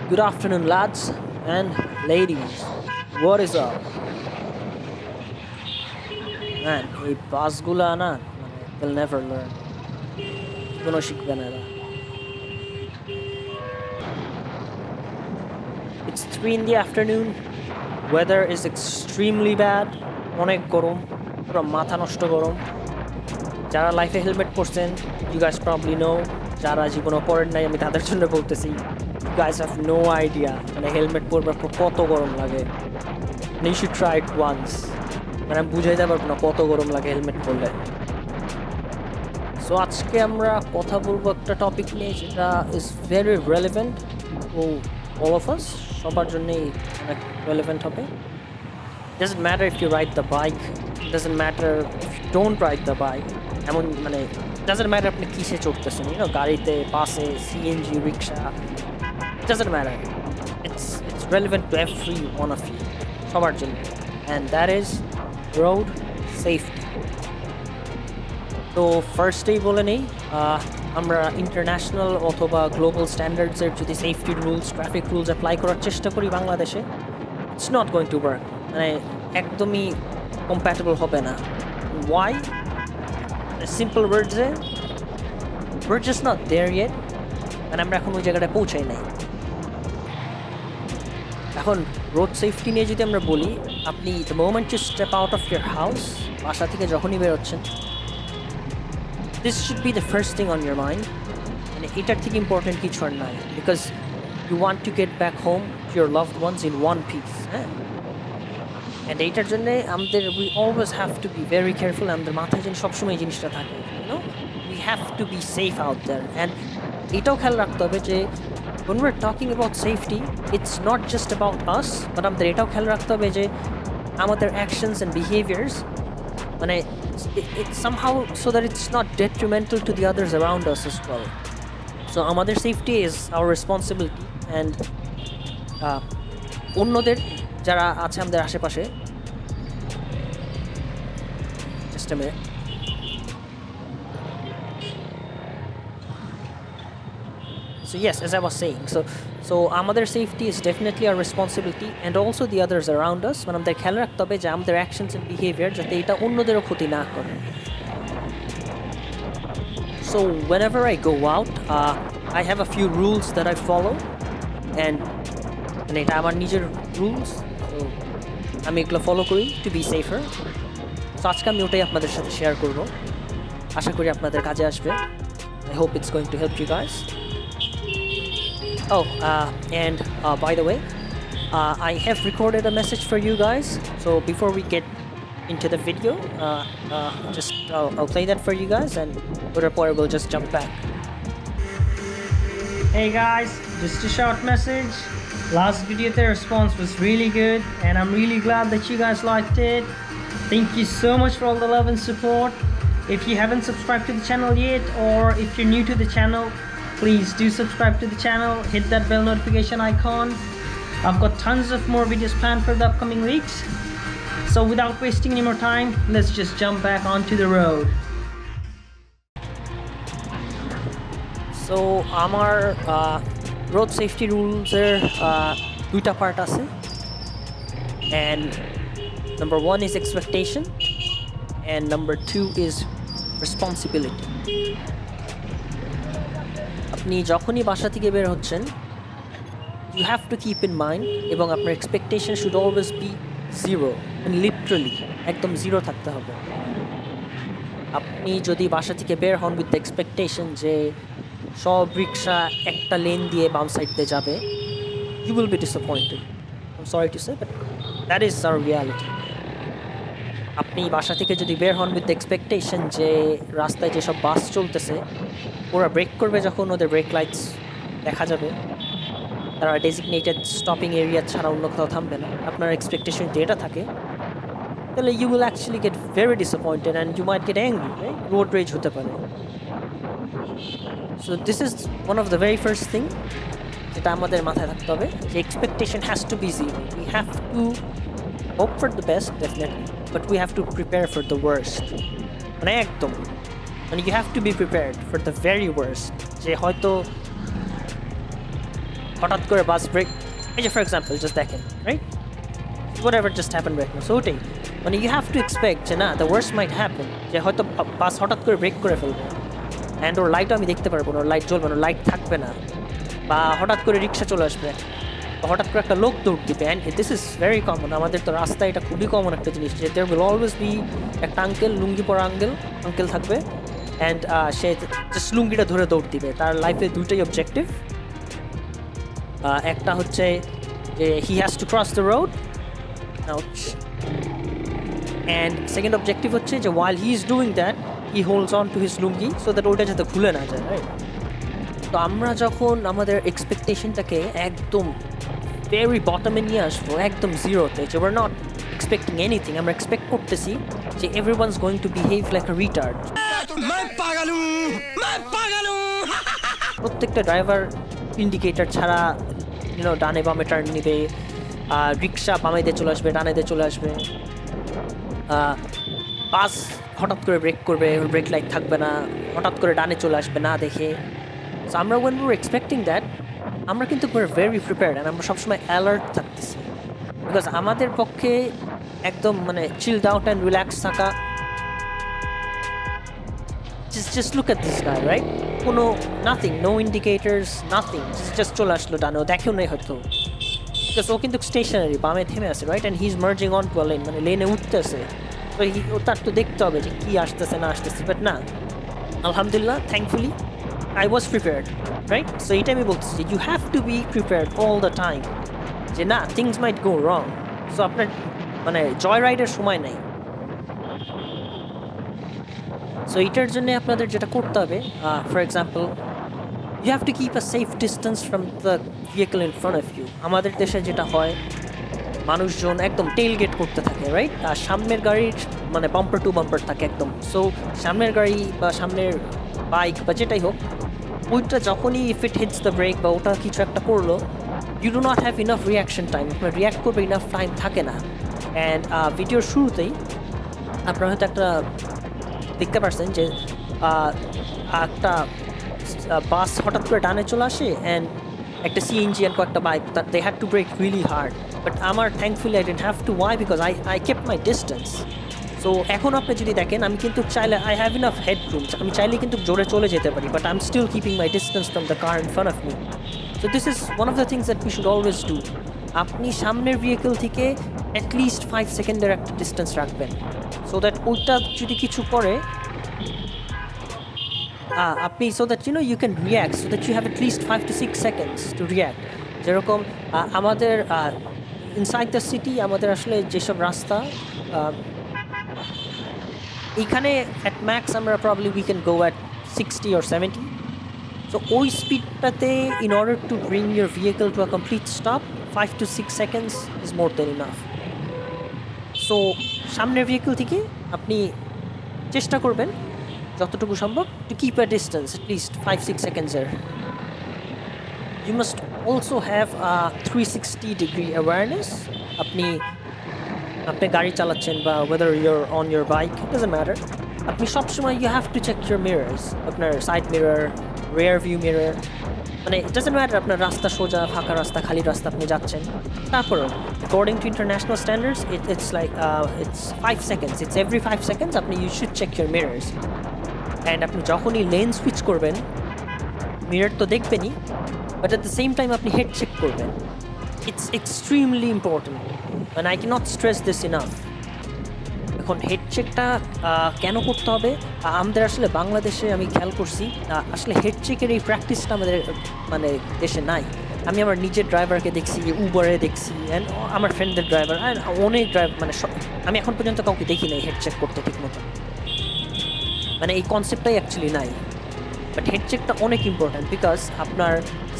Good afternoon, lads and ladies. What is up? Man, এই বাসগুলা না মানে they'll never learn. কোনো শিখবে না এরা। It's 3 in the afternoon. Weather is extremely bad. অনেক গরম, পুরো মাথা নষ্ট গরম। যারা লাইফে helmet পরছেন, you guys probably know. যারা জীবনে পরেন নাই আমি তাদের জন্য বলতেছি। You guys have no idea মানে হেলমেট পরবার পর কত গরম লাগে। And you should try it once. মানে আমি বুঝাইতে পারবো না কত গরম লাগে হেলমেট পরলে। সো আজকে আমরা কথা বলবো একটা টপিক নিয়ে যেটা is very relevant to all of us, সবার জন্যই অনেক রেলেভেন্ট হবে। Doesn't matter if you ride the bike, doesn't matter if you don't ride the bike, এমন মানে doesn't matter আপনি কিসে চড়তেছেন, গাড়িতে, বাসে, CNG, rickshaw, doesn't matter. It's relevant to every one of you, সবার জন্য, and that is road safety. তো ফার্স্টেই বলে নেই, আমরা ইন্টারন্যাশনাল অথবা গ্লোবাল স্ট্যান্ডার্ডসের যদি safety rules, traffic rules apply করার চেষ্টা করি বাংলাদেশে, it's not going to work, মানে একদমই কম্প্যাটেবল হবে না। ওয়াই? সিম্পল ওয়ার্ডসে, we're just not there yet, মানে আমরা এখন ওই জায়গাটায় পৌঁছাই নাই। এখন রোড সেফটি নিয়ে যদি আমরা বলি, আপনি the moment you step out of your house, বাসা থেকে যখনই বেরোচ্ছেন, this should be the first thing on your mind, মানে এটার থেকে ইম্পর্টেন্ট কিছু আর নাই, because you want to get back home to your loved ones in one piece, হ্যাঁ। And এইটার জন্যে আমাদের we always have to be very careful, আমাদের মাথায় যেন সবসময় এই জিনিসটা থাকে, we have to be safe out there. And এটাও খেয়াল রাখতে হবে যে when we're talking about safety, it's not just about us, but আমাদের এটাও খেয়াল রাখতে হবে যে আমাদের actions and behaviors, মানে it's somehow so that it's not detrimental to the others around us as well. So আমাদের safety is our responsibility, and অন্যদের যারা আছে আমাদের আশেপাশে, just a minute. So yes, as I was saying, so আমাদের safety is definitely our responsibility, and also the others around us, মানে আমাদের খেয়াল রাখতে হবে যে আমাদের actions and behavior যাতে এটা অন্যদেরও ক্ষতি না করে। So whenever I go out, I have a few rules that I follow, and এটা আমার নিজের রুলস, তো আমি এগুলো ফলো করি টু বি সেফার। তো আজকে আমি ওটাই আপনাদের সাথে শেয়ার করব, আশা করি আপনাদের কাজে আসবে। I hope it's going to help you guys. Oh, and by the way, I have recorded a message for you guys. So before we get into the video, I'll play that for you guys, and Udapore will just jump back. Hey guys, just a short message. Last video, the response was really good, and I'm really glad that you guys liked it. Thank you so much for all the love and support. If you haven't subscribed to the channel yet, or if you're new to the channel, please do subscribe to the channel, hit that bell notification icon. I've got tons of more videos planned for the upcoming weeks. So without wasting any more time, let's just jump back onto the road. So আমার road safety রুলসের দুইটা part আছে, and number 1 is expectation, and number 2 is responsibility. আপনি যখনই বাসা থেকে বের হচ্ছেন, you have to keep in mind, এবং আপনার expectation should always be zero, and literally একদম জিরো থাকতে হবে। আপনি যদি বাসা থেকে বের হন with the expectation যে সব রিক্সা একটা লেন দিয়ে বাম সাইড দিয়ে যাবে, you will be disappointed. I'm sorry to say, but that is our reality. আপনি বাসা থেকে যদি বের হন with the expectation যে রাস্তায় যেসব বাস চলতেছে ওরা ব্রেক করবে, যখন ওদের ব্রেক লাইটস দেখা যাবে, তারা ডেজিগনেটেড স্টপিং এরিয়া ছাড়া অন্য কোথাও থামবে না, আপনার এক্সপেকটেশন যদি এটা থাকে, তাহলে you will actually get very disappointed and you might get angry, right? Road rage হতে পারে। So this is one of the very first thing যেটা আমাদের মাথায় থাকতে হবে, যে expectation has to be zero. We have to hope for the best, definitely, but we have to prepare for the worst. মানে একদম মানে you have to be prepared for the very worst, যে হয়তো হঠাৎ করে বাস ব্রেক, এই যে for example just দেখেন right, whatever just happened right now, so ওটাই মানে ইউ হ্যাভ টু এক্সপেক্ট যে না দ্য ওয়ার্স্ট মাইট হ্যাপেন, যে হয়তো বাস হঠাৎ করে ব্রেক করে ফেলবে অ্যান্ড ওর লাইটও আমি দেখতে পারবো না, ওর লাইট জ্বলবে না, লাইট থাকবে না, বা হঠাৎ করে রিক্সা চলে আসবে, বা হঠাৎ করে একটা লোক দৌড় দিবে। And this is very common, আমাদের তো রাস্তায় এটা খুবই কমন একটা জিনিস, যে দেয়ার উইল অলওয়েজ বি একটা আঙ্কেল, লুঙ্গি পরা আঙ্কেল থাকবে, অ্যান্ড সে জাস্ট লুঙ্গিটা ধরে দৌড় দিবে। তার লাইফে দুইটাই অবজেক্টিভ, একটা হচ্ছে যে he has to cross the road, and second objective হচ্ছে যে while he is doing that he holds on to his lungi so that ওটা যাতে খুলে না যায়, রাইট? তো আমরা যখন আমাদের এক্সপেকটেশনটাকে একদম ভেরি বটমে নিয়ে আসবো, একদম জিরোতে, যে we're not expecting anything, আমরা এক্সপেক্ট করতেছি যে everyone's going to behave like a retard, প্রত্যেকটা ড্রাইভার ইন্ডিকেটর ছাড়া ডানে বামে টার্ন নিবে, রিক্সা বামে দিয়ে চলে আসবে, ডানে দিয়ে চলে আসবে, বাস হঠাৎ করে ব্রেক করবে, ব্রেক লাইট থাকবে না, হঠাৎ করে ডানে চলে আসবে না দেখে। সো আমরা when we are expecting that, আমরা কিন্তু ভেরি প্রিপেয়ার্ড, অ্যান্ড আমরা সবসময় অ্যালার্ট থাকতেছি, বিকজ আমাদের পক্ষে একদম মানে চিলড আউট অ্যান্ড রিল্যাক্স থাকা, just look at this guy, right? কোনো nothing, no indicators, nothing, just চলে আসলো ডানে, ও দেখেও নেই হয়তো, বিকজ ও কিন্তু স্টেশনারি, বামে থেমে আছে, right? And he is merging on to a lane, মানে লেনে উঠতেছে, তো ও তার তো দেখতে হবে যে কী আসতেছে না আসতেছে, বাট না, আলহামদুলিল্লাহ, thankfully I was prepared, right? So এইটা আমি বলতেছি যে you have to be prepared all the time, যে না থিংস মাইট গো রং, সো আপনার মানে জয় রাইডের সময় নেই। সো এটার জন্য আপনাদের যেটা করতে হবে, for example you have to keep a safe distance from the vehicle in front of you. আমাদের দেশে যেটা হয়, মানুষজন একদম টেল গেট করতে থাকে, রাইট? আর সামনের গাড়ির মানে বাম্পার টু বাম্পার থাকে একদম, সো সামনের গাড়ি বা সামনের বাইক বা যেটাই হোক, ওইটা যখনই if it hits the brake বা ওটা কিছু একটা করলো, you do not have enough reaction time, আপনার রিয়াক্ট করবে ইনাফ টাইম থাকে না। অ্যান্ড ভিডিওর শুরুতেই আপনারা হয়তো একটা দেখতে পারছেন যে একটা বাস হঠাৎ করে ডানে চলে আসে, অ্যান্ড একটা সিএনজি অ্যান্ড কয়েকটা bike, they had to brake really hard, but আমার thankfully I didn't have to, why? Because I kept my distance. So এখন আপনি যদি দেখেন, আমি কিন্তু চাইলে I have enough head room, আমি চাইলে কিন্তু জোরে চলে যেতে পারি, but I am still keeping my distance from the car in front of me. So this is one of the things that we should always do. আপনি সামনের vehicle থেকে অ্যাটলিস্ট 5 সেকেন্ডের একটা ডিস্টেন্স রাখবেন, সো দ্যাট ওইটা যদি কিছু করে আপনি, so that you can react, so that you have at least 5 to 6 seconds to react. যেরকম আমাদের ইনসাইড দ্য সিটি, আমাদের আসলে যেসব রাস্তা, এইখানে অ্যাট ম্যাক্স আমরা probably we can go at 60 or 70, so ওই স্পিডটাতে in order to bring your vehicle to a complete stop, 5 to 6 seconds is more than enough. So সামনের ভেহিকেল থেকে আপনি চেষ্টা করবেন যতটুকু সম্ভব to keep a distance at least 5-6 সেকেন্ডসের। You must also have 360-degree awareness. আপনি গাড়ি চালাচ্ছেন বা whether you're on your bike, it doesn't matter, আপনি সবসময় you have to check your mirrors, আপনার side mirror, rear view mirror, মানে ইট ডাজন্ট ম্যাটার আপনার রাস্তা সোজা, ফাঁকা রাস্তা, খালি রাস্তা আপনি যাচ্ছেন, তারপরেও according to international standards it's like it's 5 seconds, it's every 5 seconds আপনি you should check your mirrors. And আপনি যখনই লেন সুইচ করবেন, মিরর তো দেখবেনই, but at the same time আপনি হেড চেক করবেন। ইটস এক্সট্রিমলি ইম্পর্টেন্ট, মানে I can't stress this enough. এখন হেড চেকটা কেন করতে হবে? আমাদের আসলে বাংলাদেশে আমি খেয়াল করছি আসলে হেড চেকের এই প্র্যাকটিসটা আমাদের মানে দেশে নাই। আমি আমার নিজের ড্রাইভারকে দেখছি, উবারে দেখছি, অ্যান্ড আমার ফ্রেন্ডদের ড্রাইভার, অ্যান্ড অনেক ড্রাইভার, মানে আমি এখন পর্যন্ত কাউকে দেখি নাই হেড চেক করতে ঠিক মতো, মানে এই কনসেপ্টটাই অ্যাকচুয়ালি নাই। বাট হেড চেকটা অনেক ইম্পর্ট্যান্ট, বিকজ আপনার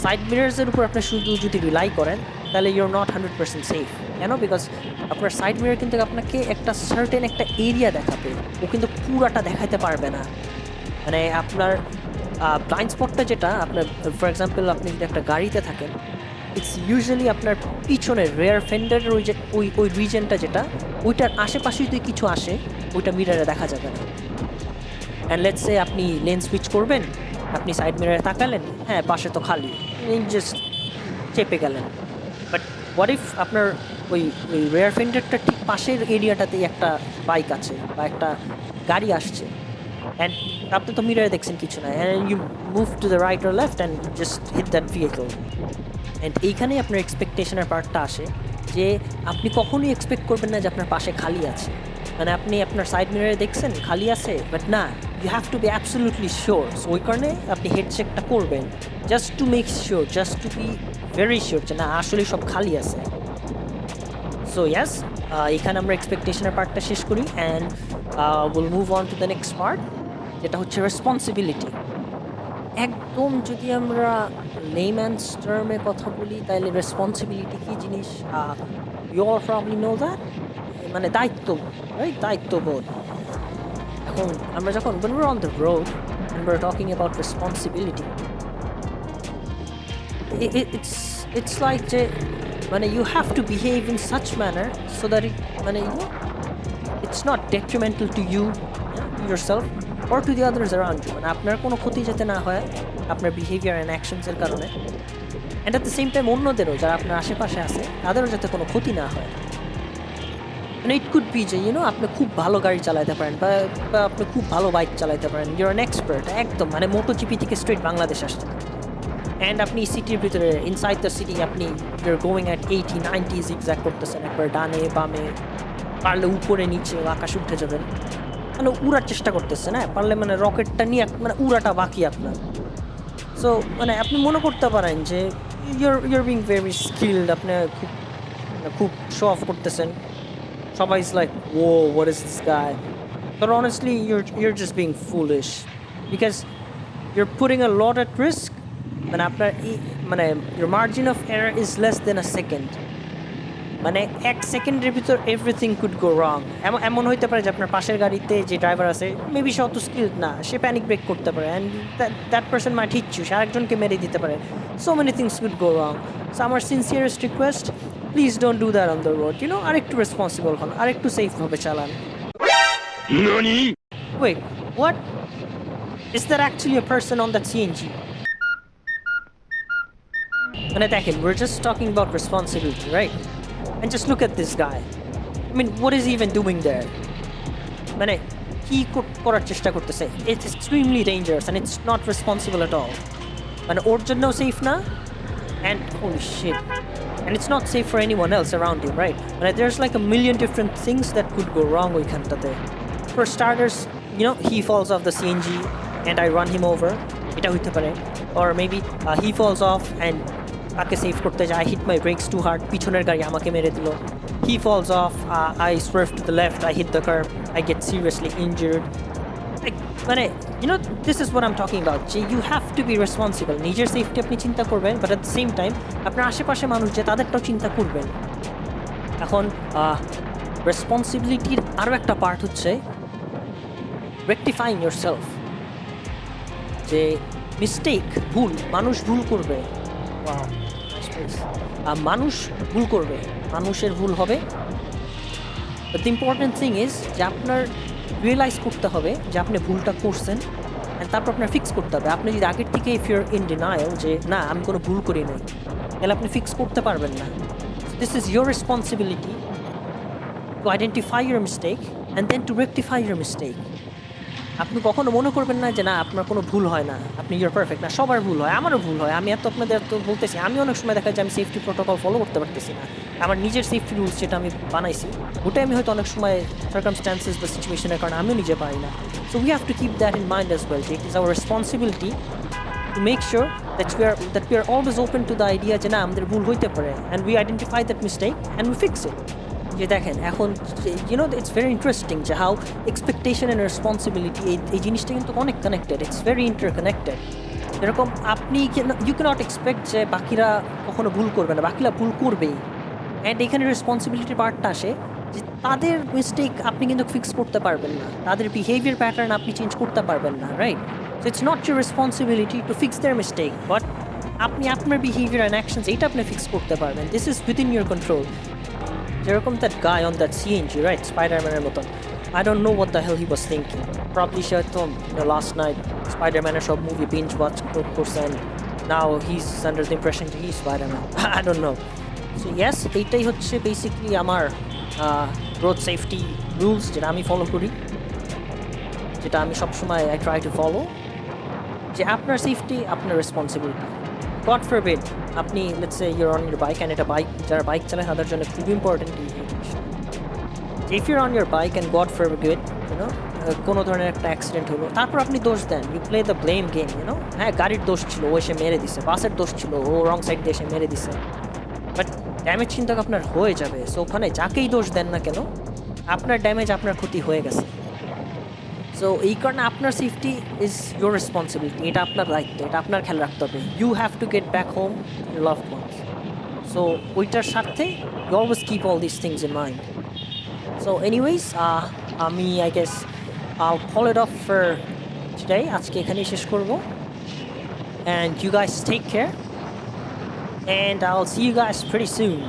সাইড মিরার্সের উপর আপনি শুধু যদি রিলাই করেন তাহলে ইউর নট 100% সেফ। কেন? বিকজ আপনার সাইড মিরার কিন্তু আপনাকে একটা সার্টেন একটা এরিয়া দেখাবে, ও কিন্তু পুরাটা দেখাতে পারবে না। মানে আপনার ব্লাইন্ড স্পটটা যেটা আপনার, ফর এক্সাম্পল আপনি যদি একটা গাড়িতে থাকেন, ইটস ইউজুয়ালি আপনার পিছনের রেয়ার ফেন্ডারের ওই রিজনটা যেটা, ওইটার আশেপাশে যদি কিছু আসে ওইটা মিরারে দেখা যাবে না। অ্যান্ড লেটস সে আপনি লেন সুইচ করবেন, আপনি সাইড মিরারে তাকালেন, হ্যাঁ পাশে তো খালি, জাস্ট চেপে গেলেন। বাট হোয়াট ইফ আপনার ওই ওই রেয়ার ফেন্ডারটা ঠিক পাশের এরিয়াটাতেই একটা বাইক আছে বা একটা গাড়ি আসছে, অ্যান্ড আপনি তো মিরারে দেখছেন কিছু না, and you move to the right or left and just hit that vehicle. And এইখানেই আপনার এক্সপেকটেশনের পার্টটা আসে, যে আপনি কখনোই এক্সপেক্ট করবেন না যে আপনার পাশে খালি আছে। মানে আপনি আপনার সাইড মিরারে দেখছেন খালি আছে, বাট না, you have to be absolutely sure. So ওই কারণে আপনি হেড চেকটা করবেন, just to make sure, just to be very sure যে না আসলেই সব খালি আছে। সো ইয়াস, এখানে আমরা এক্সপেকটেশনের পার্টটা শেষ করি, and will move on to the next part, যেটা হচ্ছে রেসপন্সিবিলিটি। একদম যদি আমরা লেম্যানস টার্মে কথা বলি, তাহলে রেসপন্সিবিলিটি কী জিনিস, you all probably know that, মানে দায়িত্ব, রাইট, দায়িত্ববোধ। এখন আমরা যখন when we're on the road and we're talking about responsibility, it's like যে মানে you have to behave in such manner so that it মানে you know it's not detrimental to you, to yourself or to the others around you, মানে আপনার কোনো ক্ষতি যাতে না হয় আপনার বিহেভিয়ার অ্যান্ড অ্যাকশনসের কারণে, and at the same time অন্যদেরও যারা আপনার আশেপাশে আছে তাদেরও যাতে কোনো ক্ষতি না হয়। মানে ইট কুড বি যে আপনি খুব ভালো গাড়ি চালাতে পারেন বা আপনি খুব ভালো বাইক চালাতে পারেন, ইউর অ্যান এক্সপার্ট একদম, মানে মোটো জিপি থেকে স্ট্রেট বাংলাদেশ আসছেন, অ্যান্ড আপনি সিটির ভিতরে ইনসাইড দ্য সিটি আপনি ইউর গোয়িং অ্যাট 80-90 জিগজ্যাগ করতেছেন, একবার ডানে বামে, পারলে উপরে নিচে আকাশে উঠে যাবেন, মানে উড়ার চেষ্টা করতেছেন, হ্যাঁ পারলে মানে রকেটটা নিয়ে মানে উড়াটা বাকি আপনার। সো মানে আপনি মনে করতে পারেন যে ইউর বিং ভেরি স্কিলড, আপনি খুব শো অফ করতেছেন, সবাই is like oh what is this guy, but honestly you're just being foolish because you're putting a lot at risk. মানে আপনার মানে your margin of error is less than a second, মানে 1 সেকেন্ডের ভিতর everything could go রং। এমন হইতে পারে যে আপনার পাশের গাড়িতে যে ড্রাইভার আছে মেবি সে অত স্কিলড না, সে প্যানিক ব্রেক করতে পারে, and that person might hit you, সে আরেকজনকে মেরে দিতে পারে। So many things could go wrong. So আমার sincerest request, please don't do that on the road, আরেকটু রেসপন্সিবল হন, আরেকটু সেফভাবে চালান। Wait, what is that actually a person on that CNG? মানে দেখেন, we're just talking about responsibility, right? And just look at this guy. I mean, what is he even doing there? মানে কি করার চেষ্টা করতেছে? It's extremely dangerous and it's not responsible at all. মানে ওর জন্য safe না, and holy shit, and it's not safe for anyone else around him, right? মানে there's like a million different things that could go wrong ওইখানটাতে। For starters, he falls off the CNG and I run him over, এটা হইতে পারে, or maybe he falls off and তাকে save করতে যায়, I hit my brakes too hard, পিছনের গাড়ি আমাকে মেরে দিল। He falls off, I swerve to the left, I hit the curb, I get seriously injured. মানে this is what I'm talking about, যে you have to be responsible, নিজের safety আপনি চিন্তা করবেন, but at the same time আপনার আশেপাশে মানুষ যে তাদেরটাও চিন্তা করবেন। এখন রেসপন্সিবিলিটির আরও একটা পার্ট হচ্ছে rectifying yourself, যে মিস্টেক, ভুল, মানুষ ভুল করবে, মানুষ ভুল করবে, মানুষের ভুল হবে, but the important thing is যে আপনার রিয়েলাইজ করতে হবে যে আপনি ভুলটা করছেন, অ্যান্ড তারপর আপনার ফিক্স করতে হবে। আপনি যদি আগের থেকে ইফ ইউর ইন ডিনায়াল যে না আমি কোনো ভুল করি নাই, তাহলে আপনি ফিক্স করতে পারবেন না। This is your responsibility to identify your mistake and then to rectify your mistake. আপনি কখনো মনে করবেন না যে না আপনার কোনো ভুল হয় না, আপনি ইউর পারফেক্ট না, সবার ভুল হয়, আমারও ভুল হয়, আমি আপনাদের তো বলতেছি, আমি অনেক সময় দেখা যায় আমি সেফটি প্রোটোকল ফলো করতে পারতেছি না, আমার নিজের সেফটি রুলস যেটা আমি বানাইছি ওটাই আমি হয়তো অনেক সময় সার্কামস্ট্যান্সেস বা সিচুয়েশনের কারণে আমিও নিজে পারি না। So we have to keep that in mind as well, যে it is our responsibility to make sure that we are always open to the idea যে না আমাদের ভুল হইতে পারে, and we identify that mistake and we fix it. যে দেখেন এখন ইটস ভেরি ইন্টারেস্টিং যে হাউ এক্সপেকটেশন অ্যান্ড রেসপন্সিবিলিটি এই জিনিসটা কিন্তু অনেক কানেক্টেড, ইটস ভেরি ইন্টারকানেক্টেড। যেরকম আপনি ইউ ক্যানট এক্সপেক্ট যে বাকিরা কখনো ভুল করবে না, বাকিরা ভুল করবেই, অ্যান্ড এখানে রেসপন্সিবিলিটির পার্টটা আসে যে তাদের মিস্টেক আপনি কিন্তু ফিক্স করতে পারবেন না, তাদের বিহেভিয়ার প্যাটার্ন আপনি চেঞ্জ করতে পারবেন না, right? So it's not your responsibility to fix their mistake, but আপনি আপনার বিহেভিয়ার অ্যান্ড অ্যাকশনস এইটা আপনি ফিক্স করতে পারবেন। This is within your control. যেরকম that guy on that CNG, right, স্পাইডারম্যানের মতন, I don't know what the hell he was thinking. Probably সে হয়তো last night Spider-Man-এর সব মুভি binge watch করছে and now he's under the impression that he's Spider-Man. I don't know. So yes, এইটাই হচ্ছে basically আমার road safety rules যেটা আমি follow করি, যেটা আমি সবসময় I try to follow, যে আপনার সেফটি আপনার রেসপন্সিবিলিটি। গড ফরবিড আপনি let's say you're on your bike and এটা বাইক যারা বাইক চালায় তাদের জন্য খুব ইম্পর্টেন্ট এই জিনিসটা। If you're on your bike and god forbid কোনো ধরনের একটা অ্যাক্সিডেন্ট হলো, তারপর আপনি দোষ দেন, you play the blame game, হ্যাঁ গাড়ির দোষ ছিল, ও এসে মেরে দিছে, বাসের দোষ ছিল, ও রং সাইড দিয়ে এসে মেরে দিছে, বাট ড্যামেজ কিন্তু আপনার হয়ে যাবে। সো ওখানে যাকেই দোষ দেন না কেন, আপনার ড্যামেজ আপনার ক্ষতি হয়ে গেছে। সো এই কারণে আপনার সেফটি ইজ ইউর রেসপন্সিবিলিটি, এটা আপনার দায়িত্ব, এটা আপনার খেয়াল রাখতে হবে। You have to get back home your loved ones. So ওইটার সাথে you always keep all this things in mind. So anyways আমি I guess I'll call it off for today. আজকে এখানেই শেষ করব, and you guys take care and I'll see you guys pretty soon.